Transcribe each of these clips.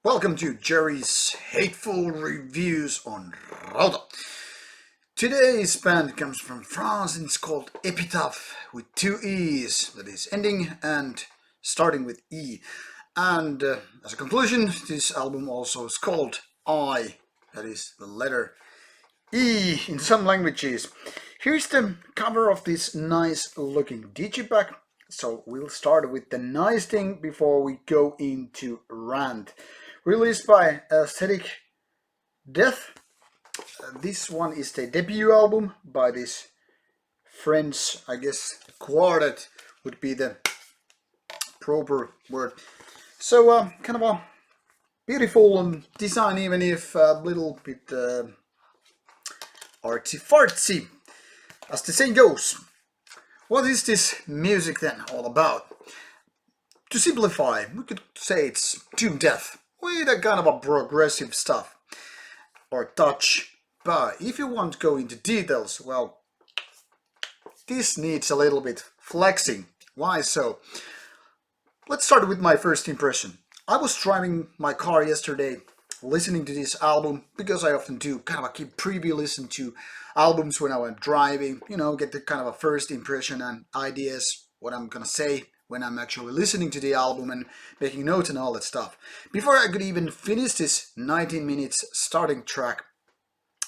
Welcome to Jerry's Hateful Reviews on Rauta. Today's band comes from France and it's called Epitaphe with two E's, that is ending and starting with E. And as a conclusion, this album also is called I, that is the letter E in some languages. Here's the cover of this nice looking digipack. So we'll start with the nice thing before we go into rant. Released by Aesthetic Death. This one is the debut album by this French, I guess, quartet would be the proper word. So kind of a beautiful design, even if a little bit artsy-fartsy, as the saying goes. What is this music then all about? To simplify, we could say it's doom death with a kind of a progressive stuff or touch. But if you want to go into details, well, this needs a little bit flexing. Why so? Let's start with my first impression. I was driving my car yesterday listening to this album because I often do kind of a keep preview listen to albums when I'm driving, get the kind of a first impression and ideas, what I'm gonna say when I'm actually listening to the album and making notes and all that stuff. Before I could even finish this 19 minutes starting track,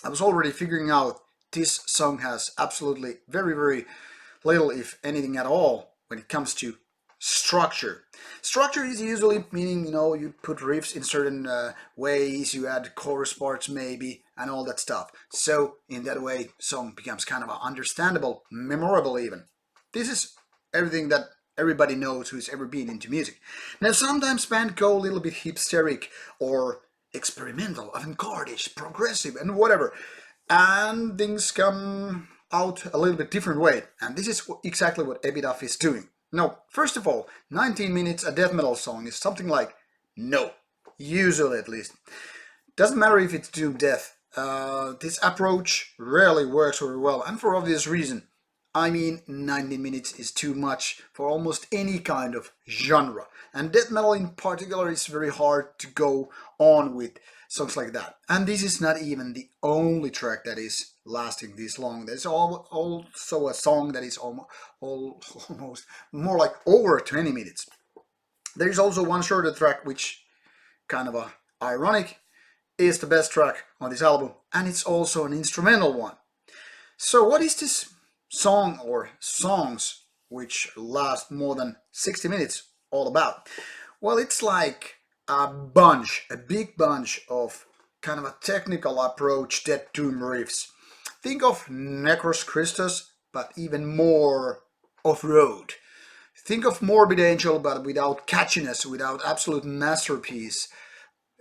I was already figuring out this song has absolutely very little, if anything at all, when it comes to structure. Structure is usually meaning, you put riffs in certain ways, you add chorus parts maybe, and all that stuff. So in that way, song becomes kind of understandable, memorable even. This is everything that everybody knows who's ever been into music. Now sometimes bands go a little bit hipsteric or experimental, avant-garde-ish, progressive, and whatever, and things come out a little bit different way. And this is exactly what Epitaphe is doing. No, first of all, 19 minutes a death metal song is something like no, usually at least. Doesn't matter if it's doom death. This approach rarely works very well, and for obvious reason. I mean, 19 minutes is too much for almost any kind of genre, and death metal in particular is very hard to go on with songs like that. And this is not even the only track that is lasting this long. There's also a song that is almost more like over 20 minutes. There is also one shorter track which kind of ironic is the best track on this album, and it's also an instrumental one. So what is this song or songs which last more than 60 minutes all about? Well, it's like a big bunch of kind of a technical approach death doom riffs. Think of Necros Christus, but even more off-road. Think of Morbid Angel, but without catchiness, without absolute masterpiece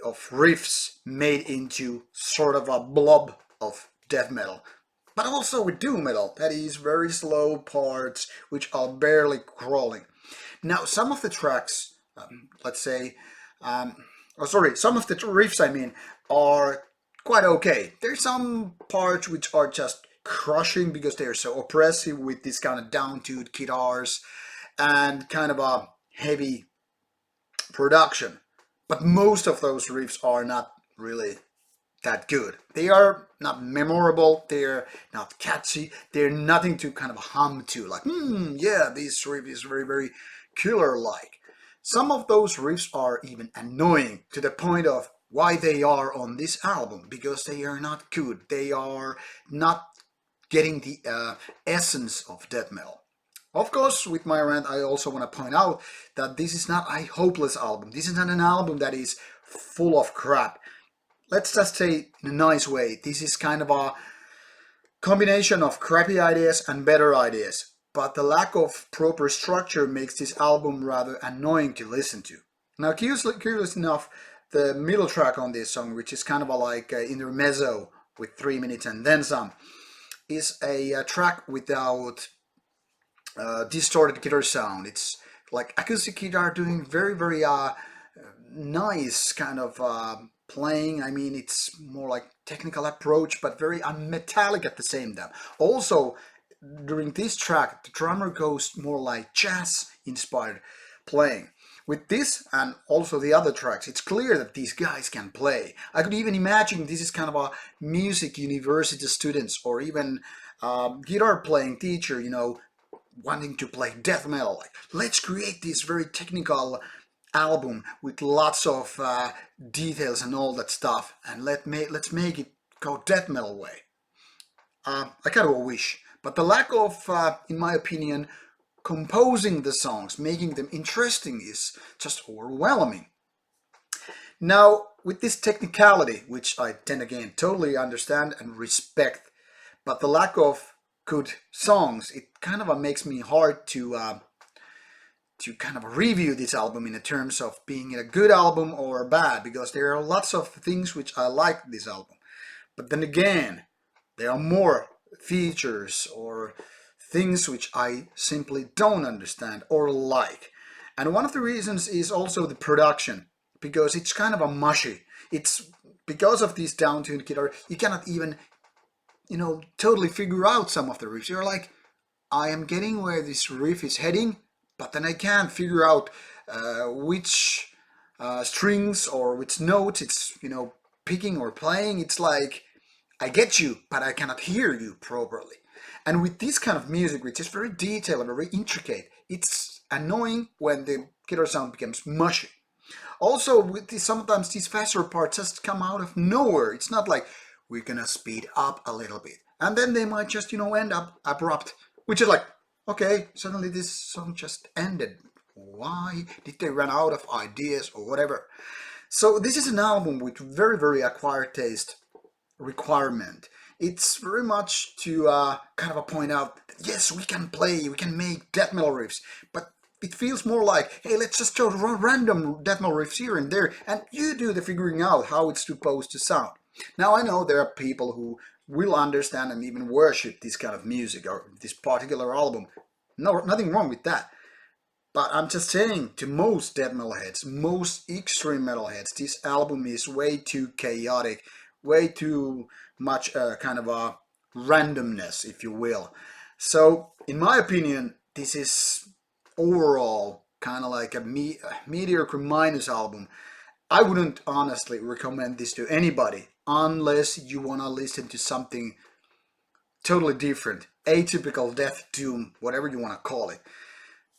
of riffs made into sort of a blob of death metal. But also with doom metal, that is very slow parts which are barely crawling. Now, some of the tracks, some of the riffs, are quite okay. There's some parts which are just crushing because they're so oppressive with this kind of down-tuned guitars and kind of a heavy production. But most of those riffs are not really that good. They are not memorable, they're not catchy, they're nothing to kind of hum to, like, yeah, this riff is very killer-like. Some of those riffs are even annoying to the point of why they are on this album, because they are not good. They are not getting the essence of death metal. Of course, with my rant, I also want to point out that this is not a hopeless album. This is not an album that is full of crap. Let's just say in a nice way, this is kind of a combination of crappy ideas and better ideas. But the lack of proper structure makes this album rather annoying to listen to. Now, curious enough, the middle track on this song, which is kind of like intermezzo with 3 minutes and then some, is a track without distorted guitar sound. It's like acoustic guitar doing very nice kind of playing. I mean, it's more like technical approach, but very unmetallic at the same time. Also, during this track, the drummer goes more like jazz inspired playing. With this and also the other tracks, it's clear that these guys can play. I could even imagine this is kind of a music university students or even guitar playing teacher, wanting to play death metal. Like, let's create this very technical album with lots of details and all that stuff, and let's make it go death metal way. I kind of wish, but the lack of, in my opinion, composing the songs, making them interesting is just overwhelming. Now, with this technicality, which I then again totally understand and respect, but the lack of good songs, it kind of makes me hard to kind of review this album in terms of being a good album or bad, because there are lots of things which I like this album. But then again, there are more features or things which I simply don't understand or like. And one of the reasons is also the production, because it's kind of a mushy. It's because of these down-tuned guitar, you cannot even, totally figure out some of the riffs. You're like, I am getting where this riff is heading, but then I can't figure out which strings or which notes it's, picking or playing. It's like, I get you, but I cannot hear you properly. And with this kind of music, which is very detailed, very intricate, it's annoying when the guitar sound becomes mushy. Also, with sometimes these faster parts just come out of nowhere. It's not like we're gonna speed up a little bit, and then they might just end up abrupt, which is like, okay, suddenly this song just ended. Why did they run out of ideas or whatever? So this is an album with very, very acquired taste requirement. It's very much to kind of point out that yes, we can play, we can make death metal riffs, but it feels more like, hey, let's just throw random death metal riffs here and there, and you do the figuring out how it's supposed to sound. Now I know there are people who will understand and even worship this kind of music or this particular album. No, nothing wrong with that. But I'm just saying, to most death metal heads, most extreme metal heads, this album is way too chaotic, way too much kind of a randomness, if you will. So, in my opinion, this is overall kind of like a mediocre minus album. I wouldn't honestly recommend this to anybody unless you want to listen to something totally different. Atypical, death, doom, whatever you want to call it.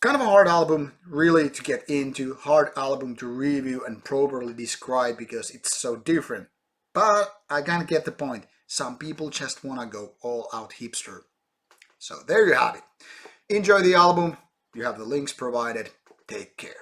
Kind of a hard album really to get into, hard album to review and properly describe because it's so different. But I kind of get the point. Some people just want to go all out hipster. So there you have it. Enjoy the album. You have the links provided. Take care.